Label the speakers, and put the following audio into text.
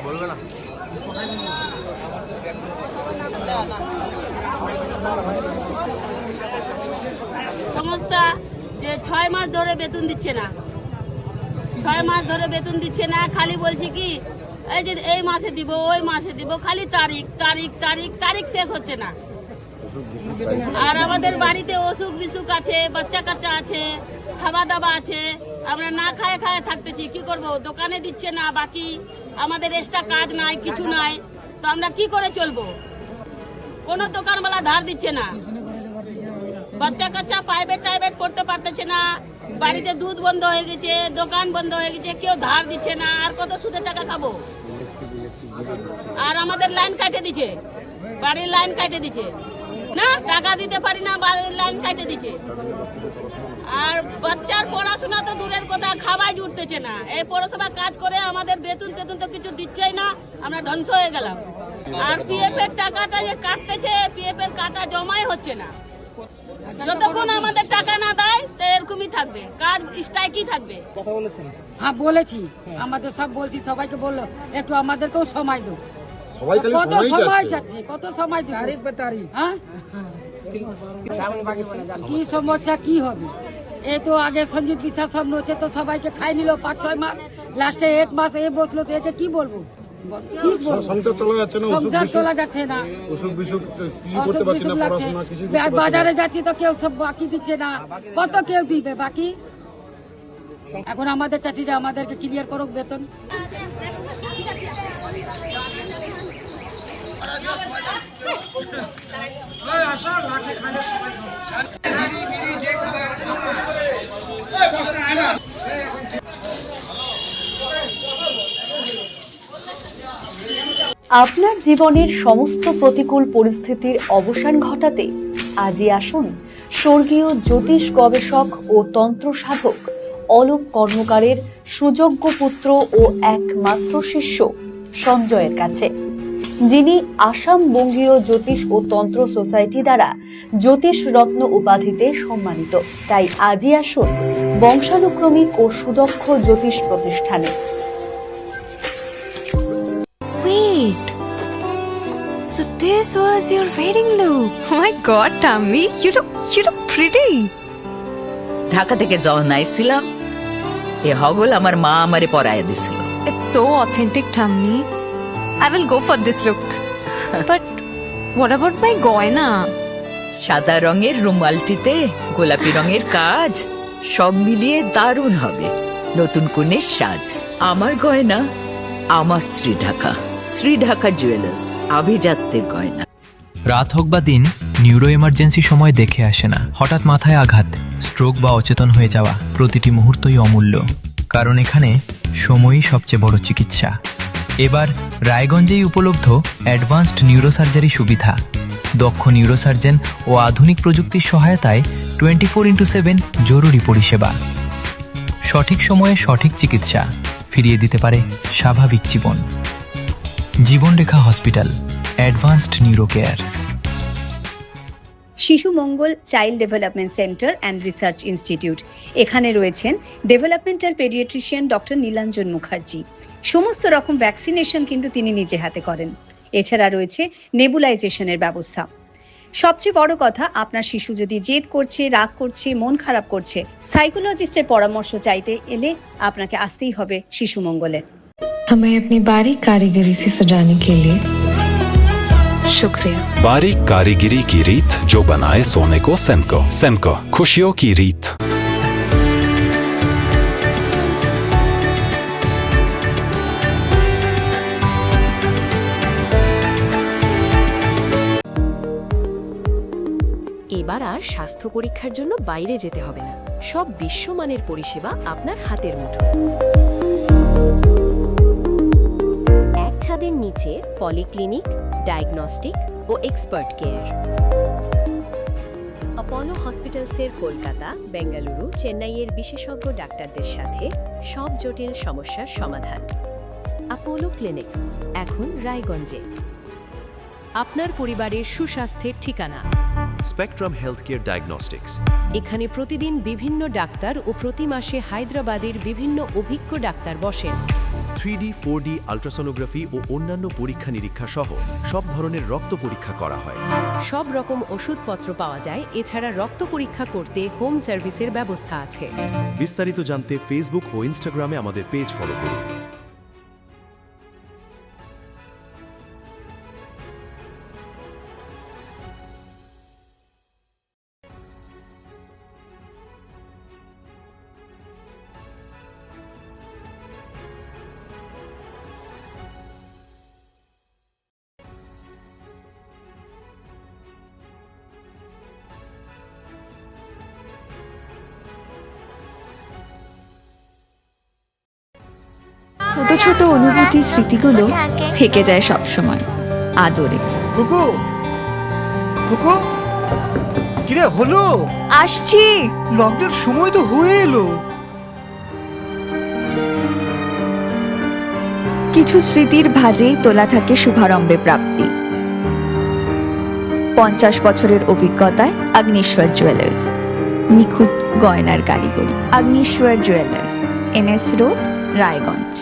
Speaker 1: বলবে না।
Speaker 2: সমস্যা যে 6 মাস ধরে বেতন দিচ্ছে না, 6 মাস ধরে বেতন দিচ্ছে না। খালি বলছি কি এই যে এই মাসে দিব ওই মাসে দিব, খালি তারিখ তারিখ তারিখ তারিখ শেষ হচ্ছে না। আর আমাদের বাড়িতে অসুখ বিসুখ আছে, বাচ্চা কাচ্চা আছে, খাওয়া দাওয়া আছে, আমরা না খায় খায় থাকতেছি। কি করব? দোকানে দিচ্ছে না, বাকি আমাদের এক্সট্রা কাজ নাই, কিছু নাই, তো আমরা কি করে চলবো? কোনো দোকানওয়ালা ধার দিচ্ছে না, বাচ্চা কাচ্চা প্রাইভেট টাইভেট করতে পারতেছে না, বাড়িতে দুধ বন্ধ হয়ে গেছে, দোকান বন্ধ হয়ে গেছে, কেউ ধার দিচ্ছে না। আর কত সুদের টাকা খাবো? আর আমাদের লাইন কাটে দিচ্ছে, বাড়ির লাইন কাটে দিচ্ছে না, টাকা দিতে পারি না, বাড়ির লাইন কাটে দিচ্ছে। আর বাচ্চার পড়াশোনা তো দূরের কথা, খাওয়াই জুটতেছে না। এই পৌরসভা কাজ করে আমাদের বেতন টেতন তো কিছু দিচ্ছেই না, আমরা ধ্বংস হয়ে গেলাম। আর পিএফ এর টাকাটা যে কাটতেছে, পিএফ এর কাটা জমাই হচ্ছে না। যতক্ষণ আমাদের টাকা না দেয় তো এরকমই থাকবে, কাজ স্ট্রাইকই থাকবে।
Speaker 3: কথা বলেছেন?
Speaker 4: হ্যাঁ বলেছি, আমাদের সব বলছি, সবাইকে বললো একটু আমাদেরকেও সময় দাও। কত সময় যাচ্ছে, কত সময় দিবে?
Speaker 3: তারিখ বে তারিখ।
Speaker 4: হ্যাঁ কি সমস্যা কি হবে? এই তো আগে সঞ্জিত বিশ্বাস সব নড়ছে, তো সবাইকে খাই নিল 5-6 মাস, লাস্টে 1 মাস এ বসলো, তো একে কি বলবো?
Speaker 5: সংসার চলা যাচ্ছে না,
Speaker 4: সংসার চলা যাচ্ছে না,
Speaker 5: অসুখ বিসুখ কি করতে পারছি না, পড়াশোনা কিছু
Speaker 4: বাজারে যাচ্ছি তো কেউ সব বাকি দিচ্ছে না, কত কেউ দিবে বাকি? এখন আমাদের চাচ্ছি যে আমাদেরকে ক্লিয়ার করুক বেতন।
Speaker 6: আপনার জীবনের সমস্ত প্রতিকূল পরিস্থিতির অবসান ঘটাতে আজই আসুন স্বর্গীয় জ্যোতিষ গবেষক ও তন্ত্র সাধক অলোক কর্মকারের সুযোগ্য পুত্র ও একমাত্র শিষ্য সঞ্জয়ের কাছে, যিনি আসাম বঙ্গীয় জ্যোতিষ ও তন্ত্র সোসাইটি দ্বারা জ্যোতিষ রত্ন উপাধিতে সম্মানিত। তাই আজই আসুন বংশানুক্রমিক ও সুদক্ষ জ্যোতিষ প্রতিষ্ঠানে।
Speaker 7: Wait. So this was your wedding look. Oh my god, Tammy, you look pretty.
Speaker 8: Dhaka থেকে যখন আইছিলাম এ হগল আমার মা আমারে পরায় দিছিল।
Speaker 7: It's so authentic, Tammy. I will go for this look. But what about my goina?
Speaker 8: সাদা রঙের রুমালটিতে গোলাপি রঙের কাজ, সব মিলিয়ে দারুণ হবে নতুন কনের সাজ। আমার গয়না আমার শ্রী ঢাকা জুয়েলার্স, আভিজাত্যের গয়না।
Speaker 9: রাত হোক বা দিন, নিউরো এমার্জেন্সি সময় দেখে আসে না। হঠাৎ মাথায় আঘাত, স্ট্রোক বা অচেতন হয়ে যাওয়া, প্রতিটি মুহূর্তই অমূল্য, কারণ এখানে সময়ই সবচেয়ে বড় চিকিৎসা। এবার রায়গঞ্জেই উপলব্ধ অ্যাডভান্সড নিউরোসার্জারি সুবিধা। দক্ষ নিউরোসার্জন ও আধুনিক প্রযুক্তির সহায়তায় 24x7 জরুরি পরিষেবা। সঠিক সময়ে সঠিক চিকিৎসা ফিরিয়ে দিতে পারে স্বাভাবিক জীবন। Jibanrekha hospital, advanced neuro care.
Speaker 6: Shishu Mangal child development centre and research institute, এখানে রয়েছেন developmental paediatrician doctor Nilanjan Mukherjee. সমস্ত রকম ভ্যাকসিনেশন কিন্তু তিনি নিজে হাতে করেন। এছাড়া রয়েছে নেবুলাইজেশনের ব্যবস্থা। সবচেয়ে বড় কথা, আপনার শিশু যদি জেদ করছে, রাগ করছে, মন খারাপ করছে, সাইকোলজিস্টের পরামর্শ চাইতে এলে আপনাকে আসতেই হবে শিশু মঙ্গলে।
Speaker 7: हमें अपनी बारीक कारीगरी से सजाने के लिए शुक्रिया।
Speaker 10: बारीक कारीगरी की रीत जो बनाए सोने को सेनको खुशियों की रीत।
Speaker 11: এবার আর স্বাস্থ্য পরীক্ষার জন্য বাইরে যেতে হবে না, সব বিশ্বমানের পরিষেবা আপনার হাতের মুঠোয়। এক ছাদের নিচে পলিক্লিনিক, ডায়াগনস্টিক ও এক্সপার্ট কেয়ার। অপোলো হসপিটালসের কলকাতা, বেঙ্গালুরু, চেন্নাইয়ের বিশেষজ্ঞ ডাক্তারদের সাথে সব জটিল সমস্যার সমাধান। অপোলো ক্লিনিক এখন রায়গঞ্জে। আপনার পরিবারের সুস্বাস্থ্যের ঠিকানা।
Speaker 12: Spectrum healthcare diagnostics.
Speaker 11: এখানে প্রতিদিন বিভিন্ন ডাক্তার ও প্রতি মাসে হায়দ্রাবাদের বিভিন্ন অভিজ্ঞ ডাক্তার বসেন।
Speaker 12: 3D, 4D আল্ট্রাসোনোগ্রাফি ও অন্যান্য পরীক্ষা নিরীক্ষা সহ সব ধরনের রক্ত পরীক্ষা করা হয়।
Speaker 11: সব রকম ওষুধপত্র পাওয়া যায়। এছাড়া রক্ত পরীক্ষা করতে হোম সার্ভিসের ব্যবস্থা আছে।
Speaker 12: বিস্তারিত জানতে ফেসবুক ও ইনস্টাগ্রামে আমাদের পেজ ফলো করুন।
Speaker 7: ছোট ছোট অনুভূতি স্মৃতিগুলো থেকে যায় সব সময় আদরে।
Speaker 1: কুকু কুকু কিরে হলো?
Speaker 7: আসছি।
Speaker 1: লকডাউন সময় তো হয়ে এলো।
Speaker 7: কিছু স্মৃতির ভাজেই তোলা থাকে শুভারম্ভে প্রাপ্তি। 50 বছরের অভিজ্ঞতায় আগ্নেশ্বর জুয়েলার্স, নিখুঁত গয়নার কারিগরি। Agneshwar jewellers, NS road, Raiganj.